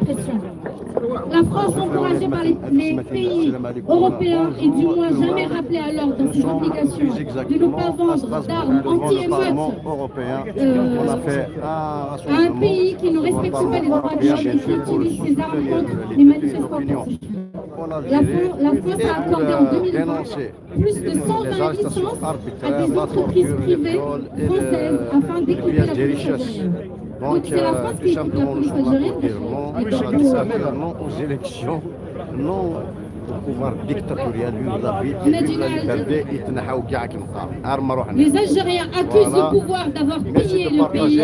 répression. La France, encouragée par les pays européens, est du moins jamais rappelée à l'ordre dans ses obligations de ne pas vendre d'armes anti-émeutes à un pays qui ne respecte pas les droits de l'homme et qui utilise ses armes contre les manifestants pacifiques. La France a accordé en 2020 plus de 120 licences à des entreprises privées françaises afin d'écouter la police algérienne. Donc c'est la France qui écoute la police algérienne. Non aux élections, non au pouvoir dictatorial, les Algériens accusent le pouvoir d'avoir pillé le pays,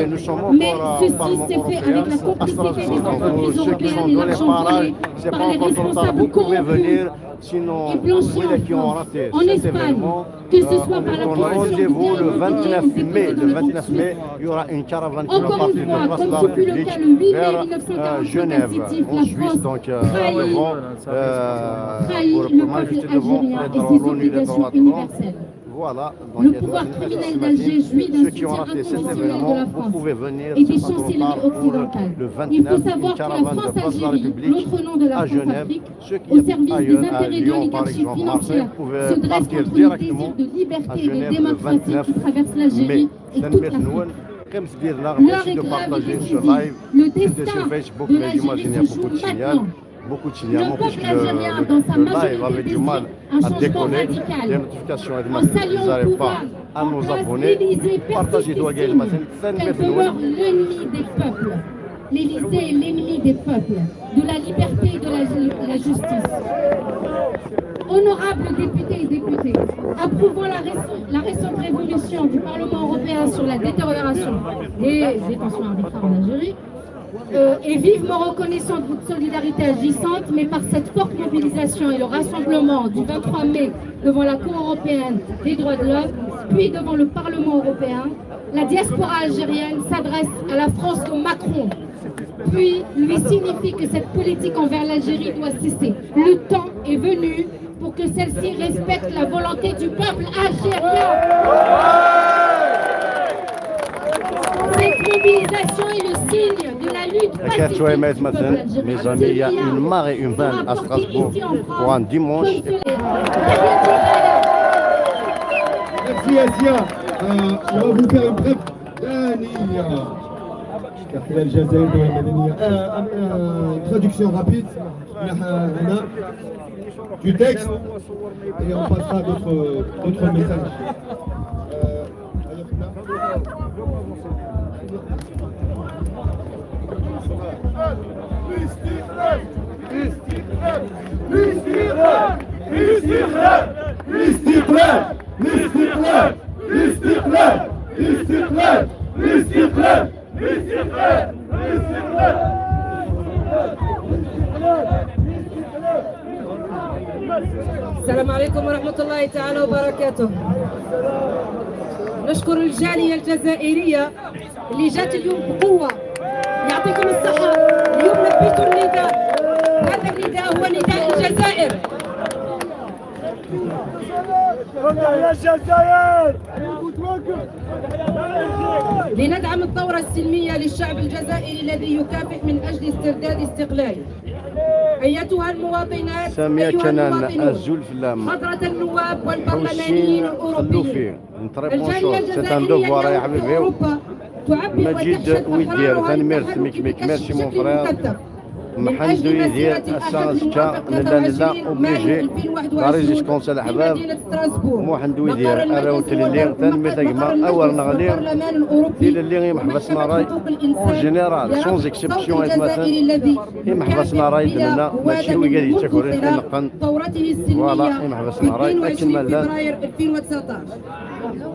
mais ceci s'est fait avec la complicité des entreprises européennes et l'argent volé par les responsables corrompus et blanchis en France, en Espagne, que ce soit par la Rendez-vous le 29 mai. Le 29 mai, il y aura une caravane qui va encore une partir de fois, place de la comme ce fut le République cas le 8 mai vers 1945 Genève, la en Suisse, France donc trahit pour le manifester peuple devant algérien et ses l'ONU des obligations droits de l'homme. universelles. Voilà, donc Le pouvoir criminel d'Alger jouit d'un ceux qui ont soutien raté cet inconditionnel de événement, la vous France pouvez venir et des c'est pas trop chancelleries tard, pour occidentales. le Il 29, faut savoir une que la caravane de place de la France-Algérie, République l'autre nom de la à Genève. France-Afrique, Ceux qui au service des ailleurs, à intérêts de Lyon, par l'oligarchie exemple, Marseille, financière, pouvaient se dresse partir contre le désir directement de liberté à et de Genève le démocratie 29 qui traverse mai. l'Algérie et toute l'Afrique. Comme se dire là, L'heure merci est de grave et partager ce décisive. live. Le C'était destin sur Facebook, de mais j'imagine il y a l'Algérie se beaucoup de joue signal. maintenant. Beaucoup de Le signalements puisque peuple algérien, dans sa le live majorité, avait du désire mal un à changement décoller. radical. Les notifications En saluant le n'arrivent pouvoir, pas à en nos place abonnés. l'Élysée Partagez toi persistissime, qu'elle qu'elle demeure l'ennemi des peuples. L'Élysée est l'ennemi des peuples, de la liberté et de la justice. Honorables députés et députées, approuvant la récente résolution du Parlement européen sur la détérioration des détentions arbitraires en Algérie, et vivement reconnaissant de votre solidarité agissante, mais par cette forte mobilisation et le rassemblement du 23 mai devant la Cour européenne des droits de l'homme, puis devant le Parlement européen, la diaspora algérienne s'adresse à la France de Macron, puis lui signifie que cette politique envers l'Algérie doit cesser. Le temps est venu pour que celle-ci respecte la volonté du peuple algérien. Cette mobilisation est le signe de la lutte pacifique du peuple algérien. Mes amis, il y a une marée humaine à Strasbourg pour un dimanche. Merci Asia. On va vous faire une brève traduction rapide du texte et on passera à d'autres messages. السلام عليكم ورحمة الله تعالى وبركاته. نشكر الجالية الجزائرية اللي جات اليوم بقوة. يعطيكم الصحة. اليوم لبيتوا النداء. هذا النداء هو نداء الجزائر. يا الجزائر لندعم الثورة السلمية للشعب الجزائري الذي يكافح من أجل استرداد استقلاله. أيتها المواطنات سامية أيها كنان المواطنون الزول في اللام حضرة النواب والبرلمانيين خلو الأوروبيين فيه نطري بون الجالية شوز سيت ان الجزائرية دوفوار يا اليوم في حبيبي أوروبا تعبر مجيد وتحشد ويدير أفرارها ثاني للتحرك ميرسي ميرسي مون بشكل فرير مكثف من محمد أجل يدير مسيرة الساعة الأحد 6 الموافق نلا 23 مايو اوبليجي 2021 داري جيسكونس الأحباب بمدينة ستراسبورغ محمد مقر يدير المجلس أراوت اللي ومقر تنمي تجمع أول المجلس نغلي والبرلمان الأوروبي ديال اللي محبسنا راي اون جينيرال سونز اكسبسيون مثلا محبسنا راي لنا ماشي ويقال يتكورين نقن ثورته السلمية فوالا محبسنا راي 22 لكن مالان فبراير 2019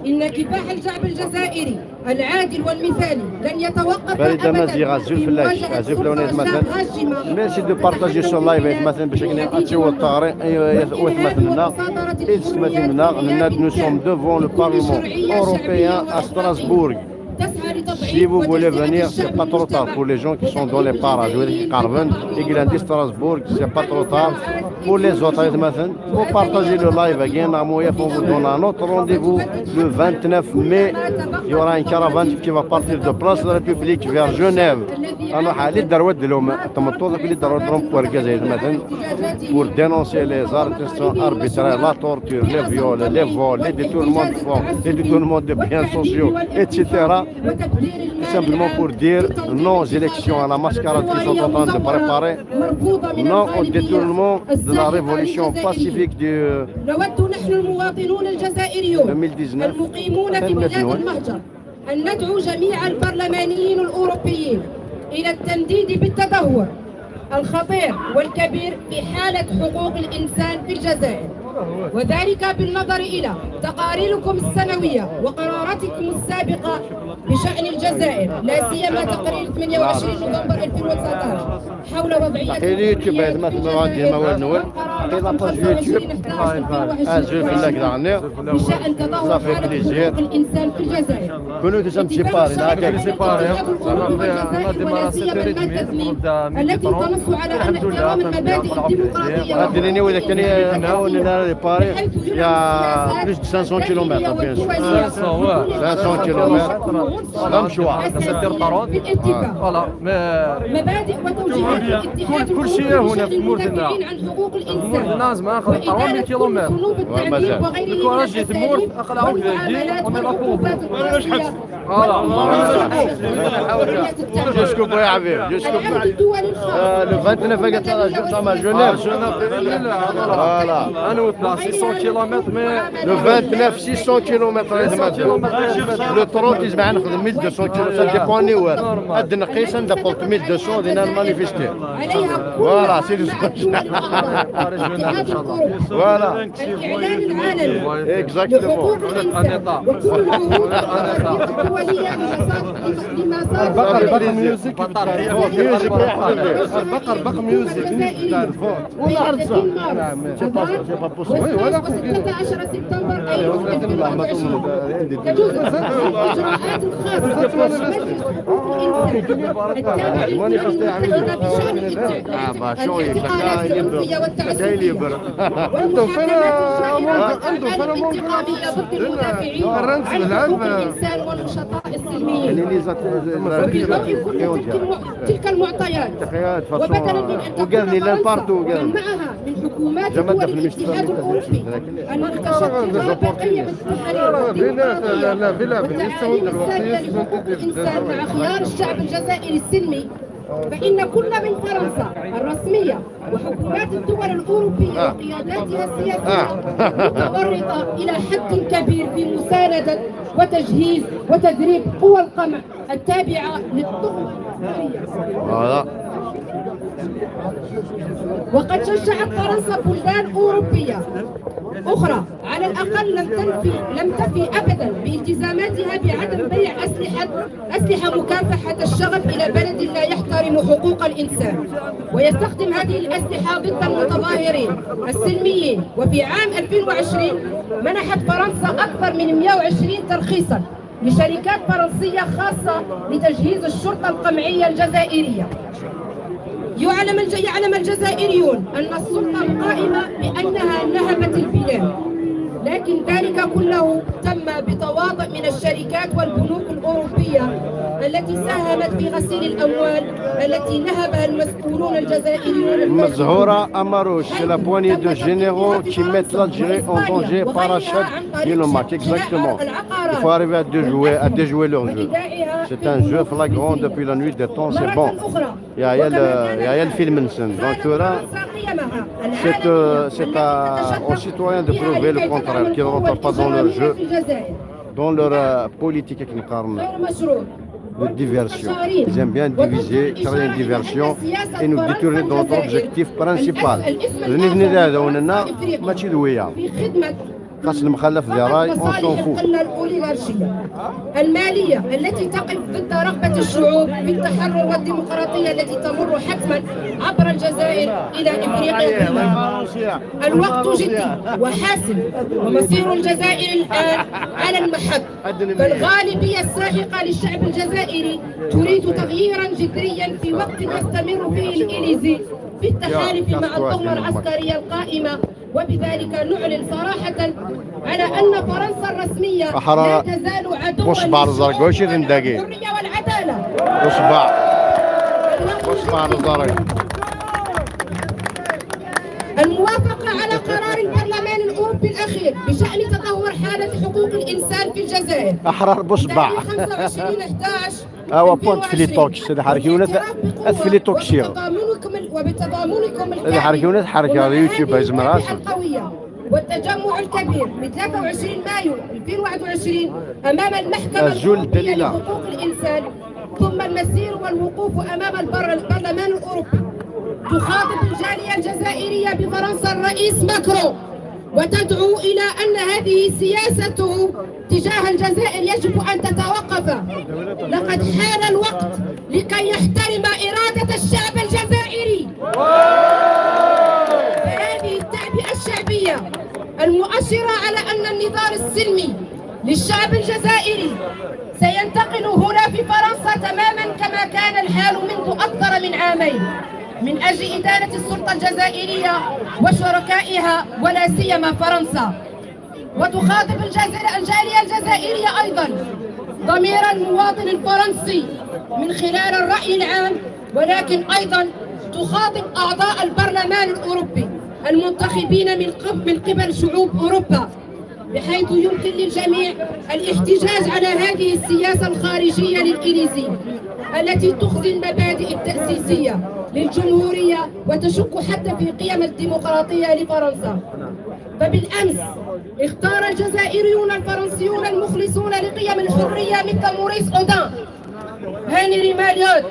إن كفاح الشعب الجزائري العادل والمثالي لن يتوقف فريدة أبدا مزيغة زول فلاش زول فلونيت مثلا ميرسي دو بارطاجي سو لايف مثلا باش اتيو الطاري مثلا نو سوم دوفون لو بارلمون اوروبيان ا ستراسبورغ تسعى لتضعيف Si vous voulez venir, c'est pas trop tard pour les gens qui sont dans les parages. Carven, Iglendi, Strasbourg, c'est pas trop tard. Pour les autres, vous partagez le live again. On vous donne un autre rendez-vous le 29 mai. Il y aura une caravane qui va partir de Place de la République vers Genève. Pour dénoncer les arrestations arbitraires, la torture, les viols, les vols, les détournements de fonds, les détournements de biens sociaux, etc. Tout simplement pour dire non aux élections, à la mascarade qu'ils sont en train de préparer, non au détournement de la révolution pacifique de 2019. أن ندعو جميع البرلمانيين الأوروبيين إلى التنديد بالتدهور الخطير والكبير في حالة حقوق الإنسان في الجزائر، وذلك بالنظر إلى تقاريركم السنوية وقراراتكم السابقة بشأن الجزائر، لا سيما تقرير 28 نوفمبر 2019 حول وضعية بشأن تدهور حالة حقوق الإنسان في الجزائر. التي تنص على أن احترام المبادئ الديمقراطية il y a plus de 500 km, bien sûr. 500 km. Comme choix. Voilà. مبادئ وتوجيهات الاتحاد كل هنا في مورتنا عن حقوق الإنسان الناس ما أخذ 400 كيلومتر. وغيره جيت المورد أخلعوا كذا on est là pour vous. Jusqu'au bout, le 29 à Genève. Voilà. أنا 600 كيلومتر Le 29 600 km. Le 30 يجمع ناخذ 1200 km. Ça dépend de où. أدنى قيس n'importe 1200 دينا manifester. Voilà, c'est le Voilà. الإعلان العالمي Exactement. البقر ميوزك البقر ميوزك والله عرفت ولا 16 سبتمبر تجوز الإجراءات الخاصة بمجلس حقوق الإنسان التابع للأمم المتحدة بشأن الابتعاد الاعتقالات العنصرية والتعسفية والمحاكمات الانتقامية ضد المدافعين عن حقوق الإنسان والنشطاء السلميين. تلك المعطيات وبدلا من أن تكون فرنسا ومن معها من حكومات دول الاتحاد الأوروبي المكتشفة بقية الإنسان مع خيار الشعب الجزائري السلمي، فإن كل من فرنسا الرسمية وحكومات الدول الأوروبية وقياداتها السياسية متورطة إلى حد كبير في مساندة وتجهيز وتدريب قوى القمع التابعة للطغمة العسكرية. وقد شجعت فرنسا بلدان أوروبية أخرى على الأقل لم تفي أبدا بالتزاماتها بعدم بيع أسلحة مكافحة الشغب إلى بلد لا يحترم حقوق الإنسان ويستخدم هذه الأسلحة ضد المتظاهرين السلميين. وفي عام 2020 منحت فرنسا أكثر من 120 ترخيصا لشركات فرنسية خاصة لتجهيز الشرطة القمعية الجزائرية. يعلم الجزائريون أن السلطة القائمة بأنها نهبت البلاد، لكن ذلك كله تم بتواطؤ من الشركات والبنوك الأوروبية التي ساهمت في غسيل الأموال التي نهبها المسؤولون الجزائريون. Mazahora Amarouche, c'est la poignée de généraux qui mettent l'Algérie en danger par achat d'une marque. Exactement. Il faut arriver à déjouer leur jeu. C'est un jeu flagrant depuis la nuit des temps, c'est bon. Il y a le film. Donc là, c'est aux citoyens de prouver le contraire, qu'ils ne rentrent pas dans leur jeu, dans leur politique de diversion. Ils aiment bien diviser, créer une diversion et nous détourner de notre objectif principal. خاص المخلف ديال راي اون مصالح سون فو. القلة الأوليغارشية المالية التي تقف ضد رغبة الشعوب في التحرر والديمقراطية التي تمر حتما عبر الجزائر إلى إفريقيا كلها. الوقت جدي وحاسم ومصير الجزائر الآن على المحك، فالغالبية الساحقة للشعب الجزائري تريد تغييرا جذريا في وقت يستمر فيه الإليزي في التحالف مع الدولة العسكرية القائمة، وبذلك نعلن صراحة على أن فرنسا الرسمية لا تزال عدوا وصبع للحرية والعدالة. وصبع الزرق. الموافقة على قرار البرلمان الأوروبي الأخير بشأن تدهور حالة حقوق الإنسان في الجزائر. أحرار بصبع. 25/11 هو بونت فليتوكس هذا حركيونات فليتوكسيا. وبتضامنكم هذا حركيونات حركة اليوتيوب هزم راسه. القوية والتجمع الكبير ب 23 مايو 2021 أمام المحكمة الأوروبية لحقوق الإنسان، ثم المسير والوقوف أمام البرلمان الأوروبي. تخاطب الجالية الجزائرية بفرنسا الرئيس ماكرون وتدعو إلى أن هذه سياسته تجاه الجزائر يجب أن تتوقف. لقد حان الوقت لكي يحترم إرادة الشعب الجزائري. فهذه التعبئة الشعبية المؤشرة على أن النضال السلمي للشعب الجزائري سينتقل هنا في فرنسا تماما كما كان الحال منذ أكثر من عامين، من أجل إدانة السلطة الجزائرية وشركائها ولا سيما فرنسا. وتخاطب الجالية الجزائرية أيضا ضمير المواطن الفرنسي من خلال الرأي العام، ولكن أيضا تخاطب أعضاء البرلمان الأوروبي المنتخبين من قبل شعوب أوروبا، بحيث يمكن للجميع الاحتجاج على هذه السياسة الخارجية للإليزي التي تخزي المبادئ التأسيسية للجمهورية وتشك حتى في قيم الديمقراطية لفرنسا. فبالأمس اختار الجزائريون الفرنسيون المخلصون لقيم الحرية مثل موريس أودان، هنري ماليوت،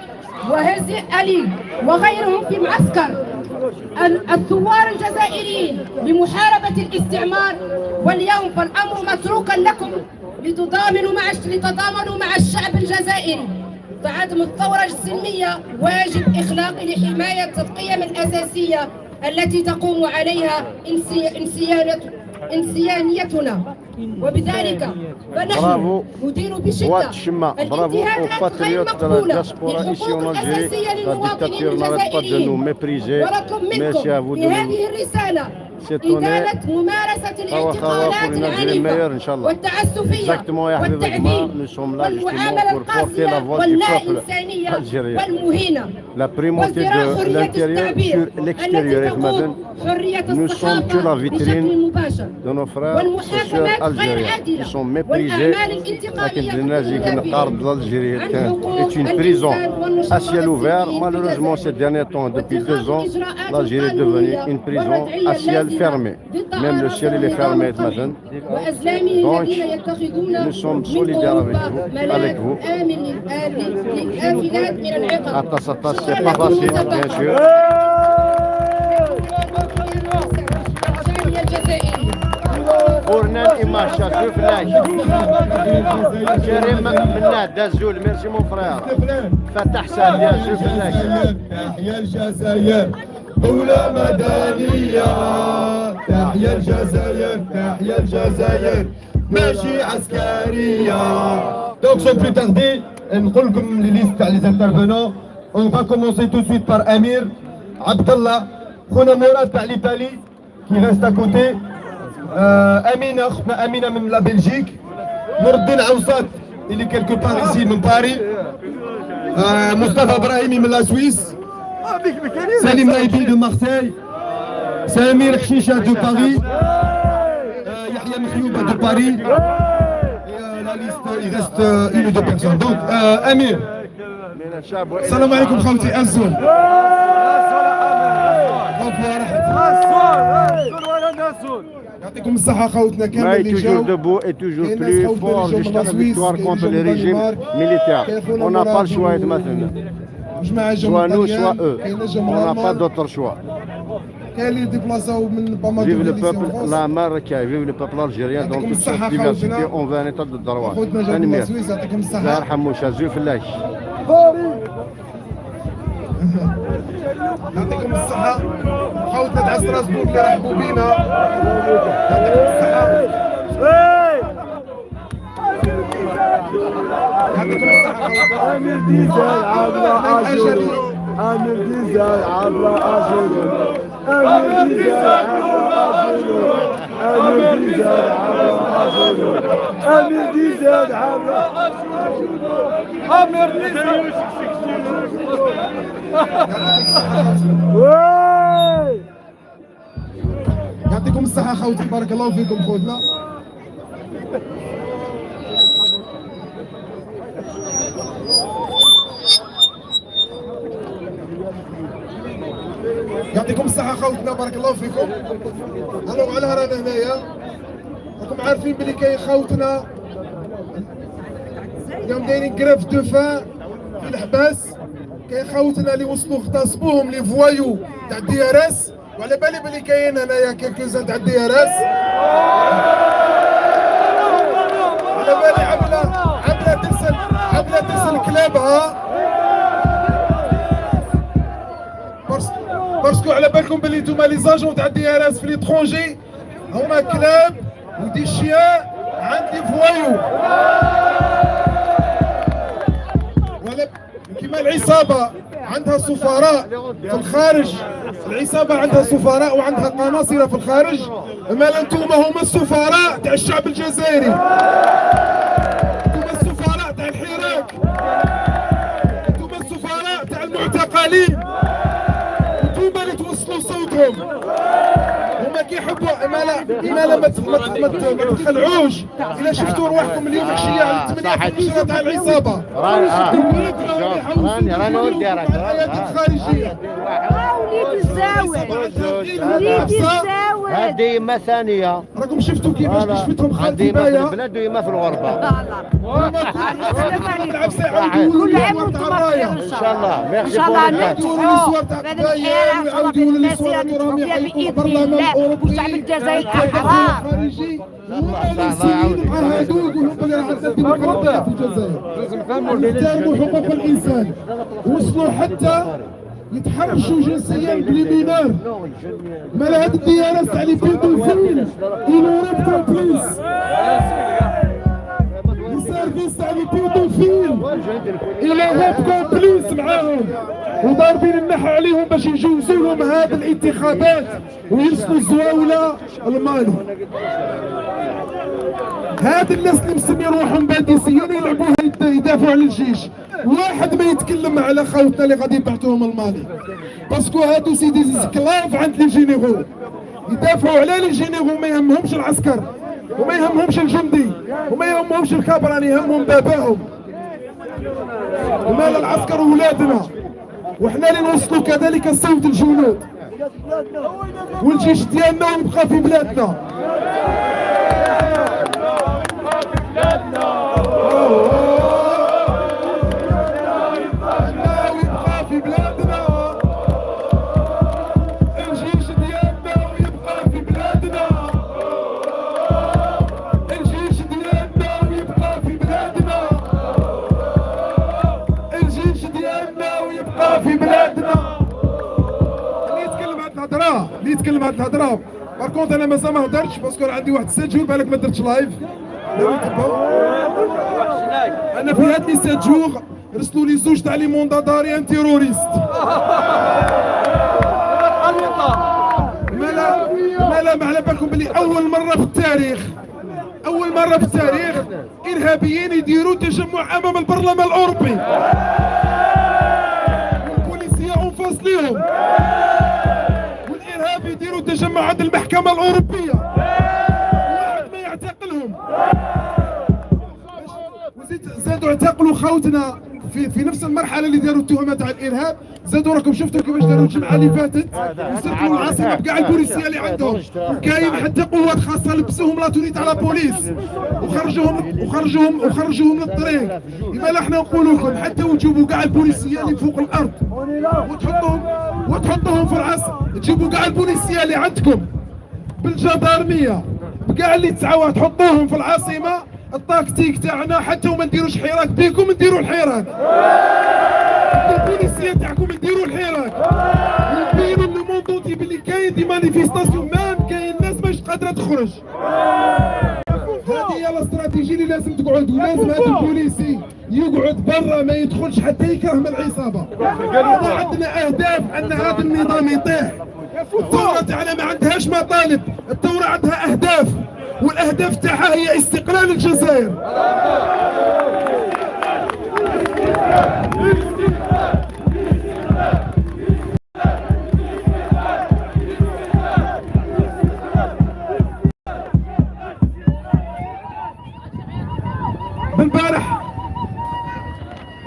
وهيزي ألي وغيرهم في معسكر الثوار الجزائريين لمحاربة الاستعمار. واليوم فالأمر متروكا لكم لتضامنوا مع الشعب الجزائري. فعدم الثورة السلمية واجب إخلاقي لحماية القيم الأساسية التي تقوم عليها إنسانيتنا. وبذلك فنحن ندير بشدة الانتهاكات غير مقبولة للحقوق الأساسية للمواطنين الجزائريين، ونطلب منكم في هذه الرسالة إدانة ممارسة الاعتقالات العنيفة والتعسفية والتعذيب والمعاملة القاسية واللا إنسانية والمهينة وازدراء حرية التعبير التي تقود حرية الصحافة بشكل مباشر والمحاكمات غير عادلة والأعمال الانتقامية est une prison à ciel ouvert. Malheureusement, ces derniers temps, depuis 2 ans, l'Algérie est devenue une prison à ciel fermé. Même le ciel il est fermé maintenant. Donc, nous sommes solidaires avec vous. C'est pas facile, bien sûr. ورنا الإيماج شوف لاش كريم منا دازول ميرسي مون فرير فتح ساليا شوف لاش. تحيا الجزائر دولة مدنية، تحيا الجزائر، تحيا الجزائر ماشي عسكرية. Donc sans plus tarder نقول لكم لي ليست تاع لي انترفونون. On va commencer tout de suite par Amir Abdallah خونا مراد تاع ليتالي qui reste à côté. أمينة أختنا أمينة من لا بلجيك. نور الدين عوصات اللي كيلكو بار إيسي من باري. مصطفى إبراهيمي من لا سويس. سليم نايبي دو مارسيل. سمير حشيشة دو باري. يحيى مخيوبة دو باري. لا ليست il reste une ou deux personnes. Donc أمير. السلام عليكم خوتي أنسون. يعطيكم الصحة خوتنا كامل اللي جاو. debout et toujours plus fort jusqu'à la victoire contre les régimes militaires. On n'a pas le choix maintenant. Soit nous, soit eux. On n'a pas d'autre choix. كاين اللي ديبلاصاو من بامال Vive le دو peuple, la Marocain, vive le peuple algérien dans toute sa diversité, on veut un état de droit. خوتنا جاوا من أنمير السويس يعطيكم الله الصحة. يرحم موشا فلاش. يعطيكم الصحة. خوتنا تاع ستراسبورغ اللي رحبوا بينا يعطيكم الصحة. يعطيكم الصحة خوتنا. امير ديزل عبلا عاشور امير ديزل عبلا عاشور امير ديزل عبلا عاشور امير ديزل عبلا عاشور امير ديزل عبلا امير ديزل يعطيكم الصحة خوتي، بارك الله فيكم خوتنا. يعطيكم الصحة خوتنا، بارك الله فيكم. الو على رانا هنايا راكم عارفين بلي كاين خوتنا اليوم دايرين كريف دو فان في الحباس. كاين خوتنا اللي وصلوا اغتصبوهم لي فوايو تاع الدي ار اس، وعلى بالي بلي كاين هنايا كيلكوزان تاع الدي ار اس. على بالي عبلة ترسل كلابها باسكو على بالكم بلي نتوما لي زاجون تاع الدي ار اس في ليترونجي هما كلاب ودي شيان عند لي فوايو. ولا كيما العصابة عندها سفراء في الخارج، العصابة عندها سفراء وعندها قناصرة في الخارج، مالا انتوما هما السفراء تاع الشعب الجزائري، انتوما السفراء تاع الحراك، انتوما السفراء تاع المعتقلين، انتوما اللي توصلوا صوتهم. هما كيحبوا مالا ما تخلعوش الا شفتوا رواحكم اليوم عشيه على 8 تاع العصابه. راني ولدي راك الخارجيه وليد الزاوج وليد الزاوج هذه إما ثانية. راكم شفتوا كيفاش شفتهم هذه إما في خالتي البلاد وإما في الغربة. كل عام وانتم بخير إن شاء الله. ان شاء الله ننجحوا هذا هذا الحياه ان شاء الله بالمسيره ندخلوا فيها باذن الله والشعب الجزائري احرار. يحترموا حقوق الانسان، وصلوا حتى يتحرشوا جنسيا بالمينار. مالا هاد الديانه تاع لي بيدوفيل ينورب كومبليس، السيرفيس تاع لي بيدوفيل ينورب كومبليس معاهم، وضاربين النحى عليهم باش يجوزوا لهم هذه الانتخابات ويرسلوا الزواوله المالي. هاد الناس اللي مسمين روحهم باديسيين يلعبوها يدافعوا على الجيش. واحد ما يتكلم على خوتنا اللي غادي يبعثوهم المالي، باسكو هادو سي دي سكلاف عند لي جينيرو، يدافعوا على لي جينيرو. ما يهمهمش العسكر وما يهمهمش الجندي وما يهمهمش الكابران، يهمهم باباهم. ومال العسكر ولادنا، وحنا اللي نوصلوا كذلك صوت الجنود والجيش ديالنا ويبقى في بلادنا. ويبقى في بلادنا الجيش ديالنا، ويبقى في بلادنا الجيش ديالنا، ويبقى في بلادنا الجيش ديالنا، ويبقى في بلادنا. اللي يتكلم هاد الهضره، اللي يتكلم هاد الهضره، باركونت انا مازال ما هضرتش باسكو عندي واحد 6 جور بالك ما درتش لايف. انا في هاد لي 7 جور رسلوا لي زوج تاع لي مونداداريان تيروريست. مالا ما على بالكم بلي اول مره في التاريخ ارهابيين يديروا تجمع امام البرلمان الاوروبي، والبوليسيه اونفاس ليهم، والارهاب يديروا تجمع عند المحكمه الاوروبيه، واحد ما يعتقلهم. زادوا اعتقلوا خوتنا في نفس المرحله اللي داروا التهمه تاع الارهاب. زادوا راكم شفتوا كيفاش داروا الجمعه اللي فاتت، وسرقوا العاصمه بكاع البوليسيه اللي عندهم، وكاين حتى قوات خاصه لبسوهم لاتوريت على بوليس وخرجوهم للطريق. لما احنا نقول لكم حتى وتجيبوا كاع البوليسيه اللي فوق الارض وتحطوهم في العصر، تجيبوا كاع البوليسيه اللي عندكم بالجدارميه بكاع اللي تسعوا تحطوهم في العاصمه. التكتيك تاعنا حتى وما نديروش حراك بيكم نديروا الحراك، البوليسيه تاعكم نديروا الحراك، ونبينوا للموندونتي باللي كاين دي مانيفيستاسيون مام كاين ناس ماش قادره تخرج. هذه هي الاستراتيجيه اللي لازم تقعد، ولازم هذا البوليسي يقعد برا ما يدخلش حتى يكره من العصابه. احنا عندنا اهداف ان هذا النظام يطيح. الثوره تاعنا ما عندهاش مطالب، الثوره عندها اهداف، والاهداف تاعها هي استقلال الجزائر.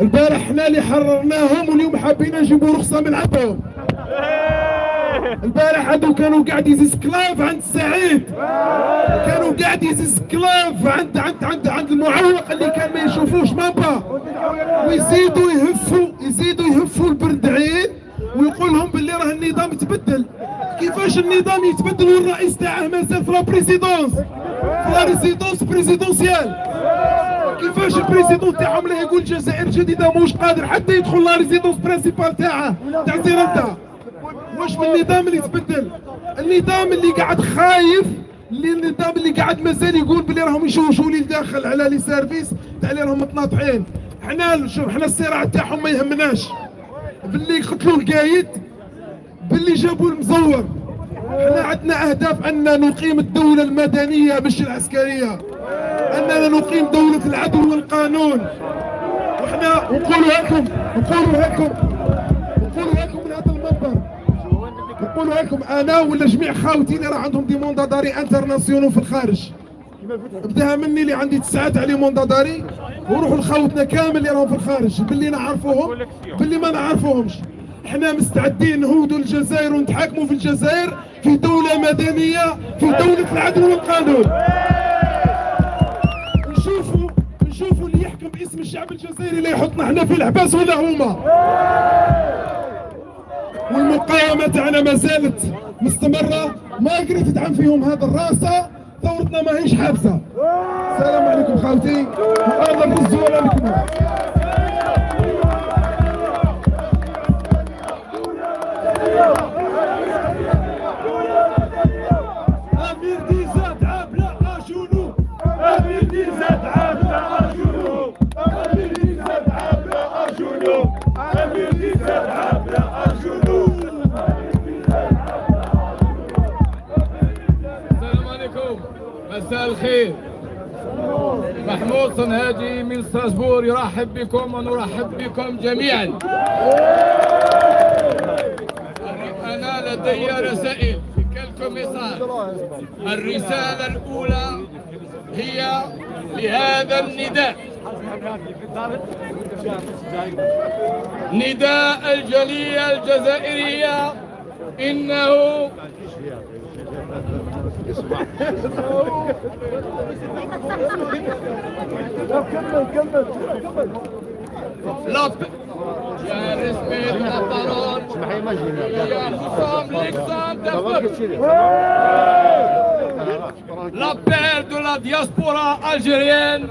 البارح احنا اللي حررناهم، واليوم حابين نجيبوا رخصه من عندهم. البارح هادو كانوا قاعد يزسكلاف عند سعيد، كانوا قاعد يزسكلاف عند المعوق اللي كان ما يشوفوش مابا، ويزيدوا يهفوا البردعين ويقول لهم باللي راه النظام يتبدل. كيفاش النظام يتبدل والرئيس تاعه مازال في لا ريزيدونس بريزيدونسيال؟ كيفاش البريزيدون تاعهم اللي يقول الجزائر جديده موش قادر حتى يدخل لا ريزيدونس برينسيبال تاعه تاع زيرالدا؟ واش من النظام اللي يتبدل؟ النظام اللي قاعد خايف، النظام اللي قاعد مازال يقول بلي راهم يشوشوا لي داخل على لي سيرفيس تاع اللي راهم متناطحين. حنا الصراع تاعهم ما يهمناش، باللي قتلوا القايد، باللي جابوا المزور. حنا عندنا اهداف ان نقيم الدوله المدنيه مش العسكريه، اننا نقيم دوله العدل والقانون. وحنا نقولوا لكم من هذا المنبر، نقولوا لكم انا ولا جميع خاوتي اللي راه عندهم دي مونداداري انترناسيونال في الخارج، بداها مني اللي عندي 9 تاع لي مونداداري، وروحوا لخاوتنا كامل اللي راهم في الخارج، باللي نعرفوهم باللي ما نعرفوهمش. احنا مستعدين نهودوا الجزائر ونتحاكموا في الجزائر في دولة مدنية، في دولة العدل والقانون. نشوفوا اللي يحكم باسم الشعب الجزائري اللي يحطنا احنا في الحباس ولا هما. والمقاومة تاعنا ما زالت مستمرة، ما قدرت تدعم فيهم هذا الراسة، ثورتنا ماهيش حابسة. السلام عليكم خاوتي، وهذا الرز ولا لكم. مساء الخير. محمود صنهاجي من ستراسبور يرحب بكم ونرحب بكم جميعا. أنا لدي رسائل في كلكم ميساج. الرسالة الأولى هي لهذا النداء، نداء الجالية الجزائرية، إنه l'appel de la diaspora algérienne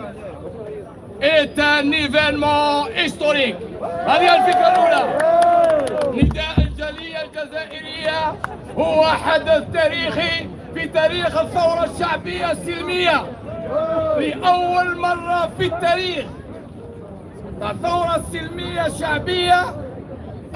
est un événement historique. هذه الفكرة الأولى. نداء الجالية الجزائرية هو حدث تاريخي في تاريخ الثورة الشعبية السلمية. لأول مرة في التاريخ الثورة السلمية الشعبية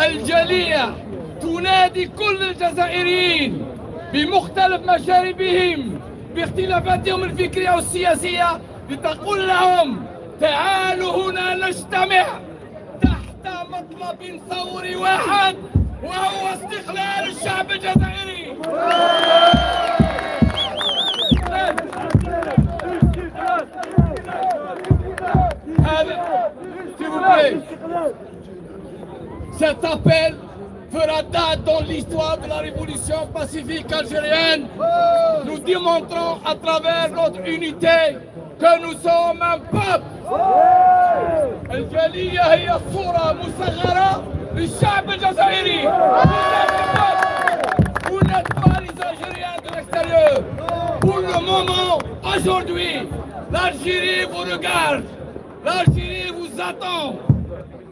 الجالية تنادي كل الجزائريين بمختلف مشاربهم باختلافاتهم الفكرية والسياسية لتقول لهم تعالوا هنا نجتمع تحت مطلب ثوري واحد، وهو استقلال الشعب الجزائري. S'il vous plaît, cet appel fera date dans l'histoire de la révolution pacifique algérienne. Nous démontrons à travers notre unité que nous sommes un peuple. الجالية هي صورة مصغرة للشعب الجزائري. Aujourd'hui, l'Algérie vous regarde, l'Algérie vous attend.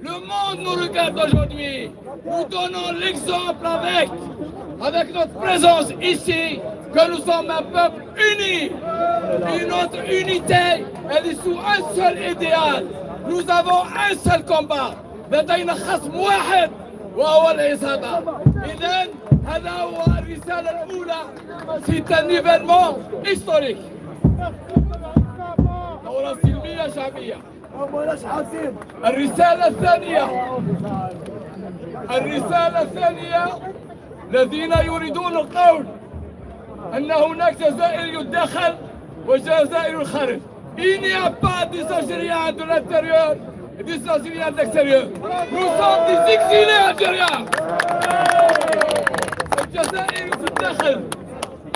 Le monde nous regarde aujourd'hui. Nous donnons l'exemple avec notre présence ici, que nous sommes un peuple uni. Et notre unité, elle est sous un seul idéal. Nous avons un seul combat. لدينا خصم واحد وهو العصابة. إذن هذا هو الرسالة الأولى. C'est un événement historique. ثورة سلمية شعبية. الرسالة الثانية الذين يريدون القول أن هناك جزائر يدخل وجزائر الخارج. Il n'y a pas des Algériens de l'intérieur et des Algériens de l'extérieur. Nous sommes des exilés algériens. الجزائر في الداخل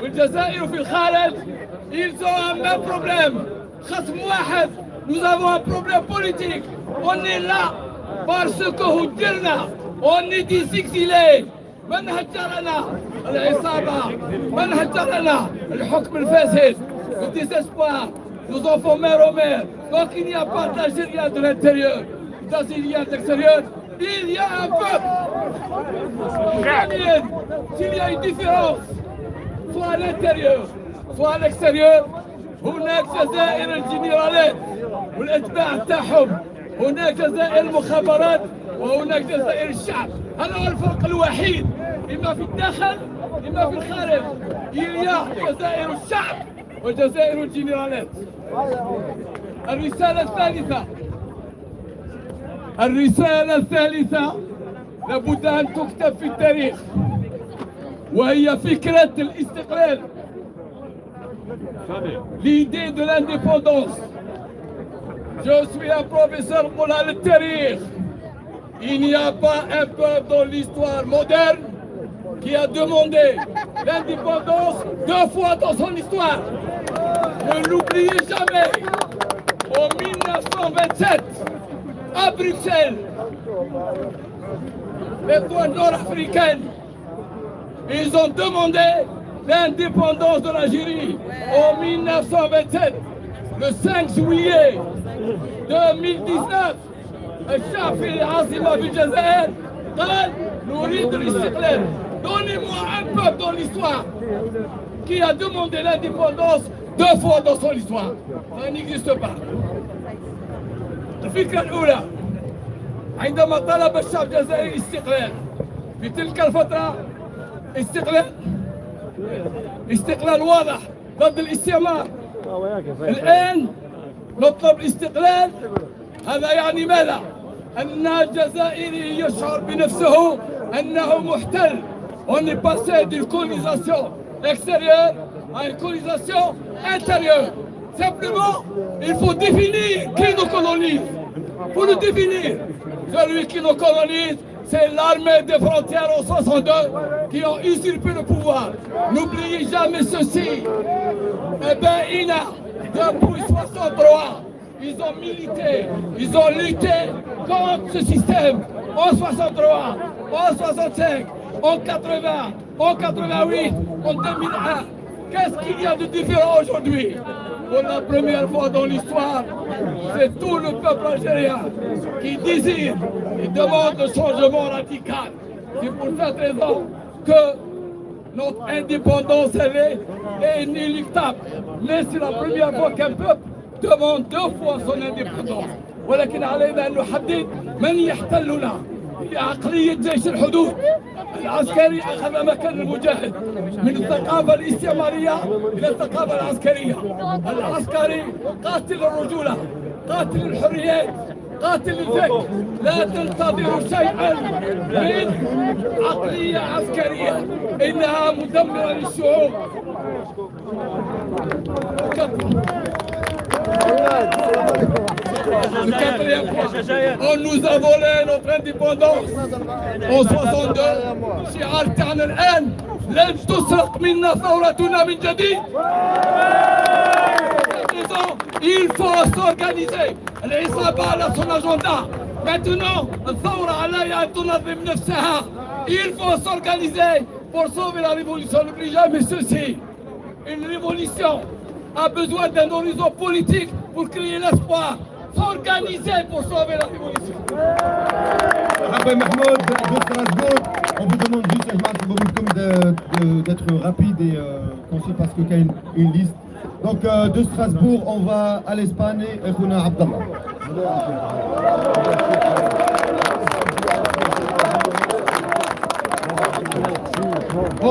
والجزائر في الخارج. Ils ont un même problème. خصم واحد. Nous avons un problème politique. On est là parce que هجرنا. On est des exilés. من هجرنا العصابة. من هجرنا الحكم الفاسد. Le désespoir. Nous enfants mère aux mères. Donc il n'y a pas d'Algériens de l'intérieur, d'Algériens de l'extérieur. Il y a un peuple. S'il y a une différence, soit à l'intérieur, soit à l'extérieur, هناك جزائر الجنرالات والاتباع تاعهم، هناك جزائر المخابرات وهناك جزائر الشعب. هذا هو الفرق الوحيد، اما في الداخل اما في الخارج. Il y a جزائر الشعب وجزائر الجنرالات. الرسالة الثالثة لابد أن تكتب في التاريخ، وهي فكرة الاستقلال. L'idée de l'indépendance. Je suis un professeur pour le tarikh. Il n'y a pas un peuple dans l'histoire moderne qui a demandé l'indépendance 2 fois dans son histoire. Ne l'oubliez jamais. En 1927, à Bruxelles, les douanes nord-africaines, ils ont demandé l'indépendance de l'Algérie. En 1927, le 5 juillet 2019, الشعب في العاصمة في الجزائر قال نريد الاستقلال. Donnez-moi un peuple dans l'histoire qui a demandé l'indépendance 2 fois dans son histoire. Ça n'existe pas. الفكرة الأولى عندما طلب الشعب الجزائري الاستقلال في تلك الفترة استقلال واضح ضد الاستعمار. الآن نطلب الاستقلال. هذا يعني ماذا؟ أن الجزائري يشعر بنفسه أنه محتل. On est passé d'une colonisation extérieure à une colonisation intérieure. Simplement, il faut définir qui nous colonise. Il faut le définir. Celui qui nous colonise, c'est l'armée des frontières en 62 qui ont usurpé le pouvoir. N'oubliez jamais ceci. Eh bien, INA, depuis 63, ils ont milité, ils ont lutté contre ce système en 63, en 65, en 80, en 88, en 2001. Qu'est-ce qu'il y a de différent aujourd'hui? Pour la première fois dans l'histoire, c'est tout le peuple algérien qui désire et demande le changement radical. C'est pour cette raison que notre indépendance, elle est inéluctable. Mais c'est la première fois qu'un peuple demande 2 fois son indépendance. ولكن علينا أن نحدد من يحتلنا. بعقلية جيش الحدود العسكري أخذ مكان المجاهد من الثقافة الاستعمارية إلى الثقافة العسكرية. العسكري قاتل الرجولة، قاتل الحريات، قاتل الفكر. لا تنتظروا شيئا من عقلية عسكرية، إنها مدمرة للشعوب. nous a volé notre indépendance en 62. شعار تاعنا الآن لن تسرق منا ثورتنا من جديد. Il faut s'organiser. العصابة على son agenda. Maintenant, الثورة عليها أن تنظم نفسها. Il faut s'organiser pour sauver la révolution. N'oubliez jamais ceci. Une révolution a besoin d'un horizon politique pour créer l'espoir, s'organiser pour sauver la révolution. Après Mahmoud de Strasbourg, on vous demande juste d'être rapide et concis parce qu'il y a une liste. Donc de Strasbourg, on va à l'Espagne et on a Abdallah.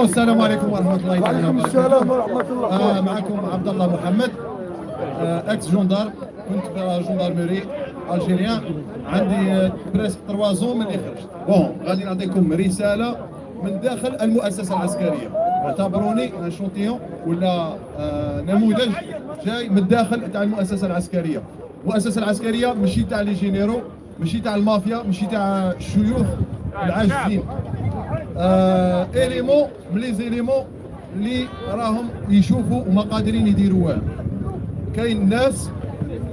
السلام عليكم ورحمة الله تعالى وبركاته. معكم عبد الله محمد اكس جوندار، كنت في جوندارموري الجيريان، عندي بريسك 3 زون من اللي خرجت. بون غادي نعطيكم رسالة من داخل المؤسسة العسكرية، اعتبروني ان شونتيون ولا نموذج جاي من الداخل تاع المؤسسة العسكرية. المؤسسة العسكرية ماشي تاع لي جينيرو، ماشي تاع المافيا، ماشي تاع الشيوخ العاجزين. إليمون من لي زيليمون اللي راهم يشوفوا وما قادرين يديروها. كاين ناس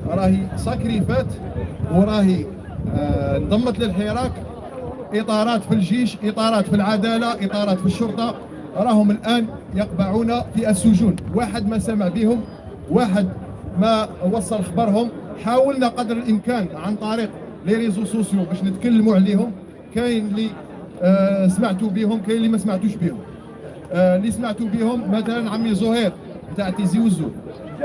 راهي ساكريفات وراهي انضمت للحراك، اطارات في الجيش، اطارات في العداله، اطارات في الشرطه، راهم الان يقبعون في السجون. واحد ما سمع بهم، واحد ما وصل خبرهم. حاولنا قدر الامكان عن طريق لي ريزو سوسيو باش نتكلموا عليهم. كاين اللي سمعتوا بهم، كاين اللي ما سمعتوش بهم. اللي سمعتوا بهم مثلا عمي زهير تاع تيزي وزو،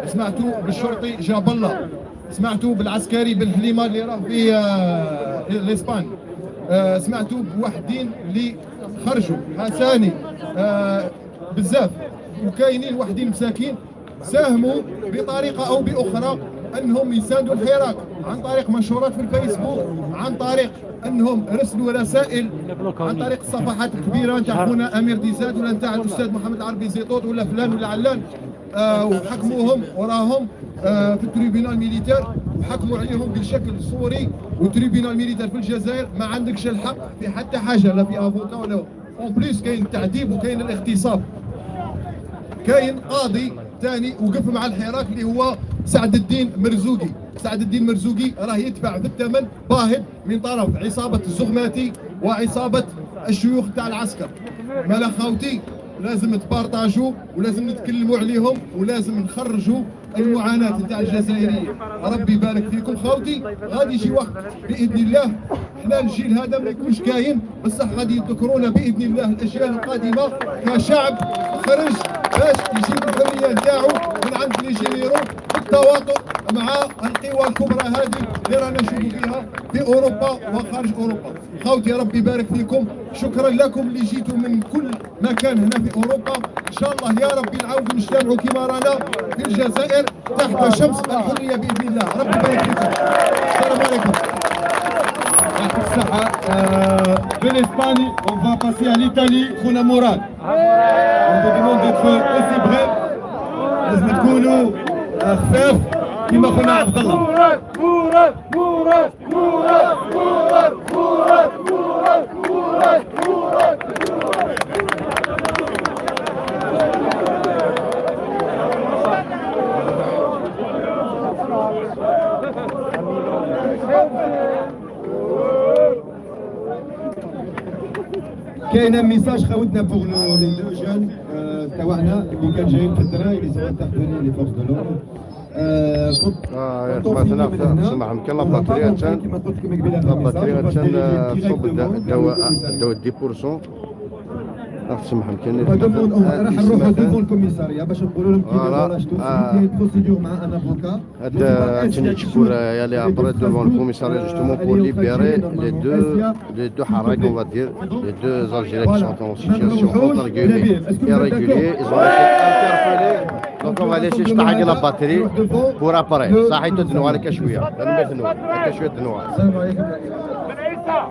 سمعتوا بالشرطي جاب الله، سمعتوا بالعسكري بن حليمه اللي راه في الاسبان، سمعتوا بوحدين اللي خرجوا حساني بزاف، وكاينين وحدين مساكين ساهموا بطريقه او باخرى انهم يساندوا الحراك عن طريق منشورات في الفيسبوك، عن طريق انهم رسلوا رسائل عن طريق الصفحات الكبيره نتاع خونا امير ديزاد ولا نتاع الاستاذ محمد العربي زيطوط ولا فلان ولا علان، وحكموهم وراهم في التريبيونال ميليتير وحكموا عليهم بشكل صوري. والتريبيونال ميليتير في الجزائر ما عندكش الحق في حتى حاجه، لا في افوكا ولا اون بليس. كاين التعذيب وكاين الاغتصاب. كاين قاضي ثاني وقف مع الحراك اللي هو سعد الدين مرزوقي. سعد الدين مرزوقي راه يدفع بالثمن باهظ من طرف عصابه الزغماتي وعصابه الشيوخ تاع العسكر. مالا خاوتي لازم تبارطاجوا ولازم نتكلموا عليهم ولازم نخرجوا المعاناه تاع الجزائريين. ربي يبارك فيكم خاوتي. غادي يجي وقت باذن الله حنا الجيل هذا ما يكونش كاين، بصح غادي يذكرونا باذن الله الاجيال القادمه كشعب خرج باش يجيب الحريه نتاعو من عند لي جينيرو بالتواطؤ مع القوى الكبرى هذه اللي رانا نشوفوا فيها في اوروبا وخارج اوروبا. خاوتي ربي يبارك فيكم، شكرا لكم اللي جيتوا من كل مكان هنا في اوروبا. ان شاء الله يا ربي نعاودوا نجتمعوا كما رانا في الجزائر تحت شمس الحريه باذن الله. ربي يبارك فيكم. السلام عليكم. يعطيك الصحه. بالاسباني on va passer à l'Italie. خونا مراد on vous demande d'être aussi bref، لازم تكونوا خفاف كما خونا عبد الله. مراد مراد مراد مراد مراد مراد مراد مراد مراد. كاين ميساج خاوتنا بوغ لي دو جون تاعنا اللي كان جايين في الدراي اللي سوا تحتوني لي فورس دو لوردر. يا سمح يمكن لا باتريا تصب الدواء 10%. تسمح يمكن راح نروحوا ديفون الكوميساريا باش نقولوا لهم كيفاش بروسيدور مع ان افوكا. هذا تنشكر يالي ابري ديفون الكوميساريا جوستومون بور ليبيري les deux حراك on va dire les deux Algériens qui sont en situation irrégulière. Ils ont été interpellés. Donc on va laisser تحقق la batterie pour après. صحيتو دنوا عليك شويه، شويه دنوا. السلام عليكم.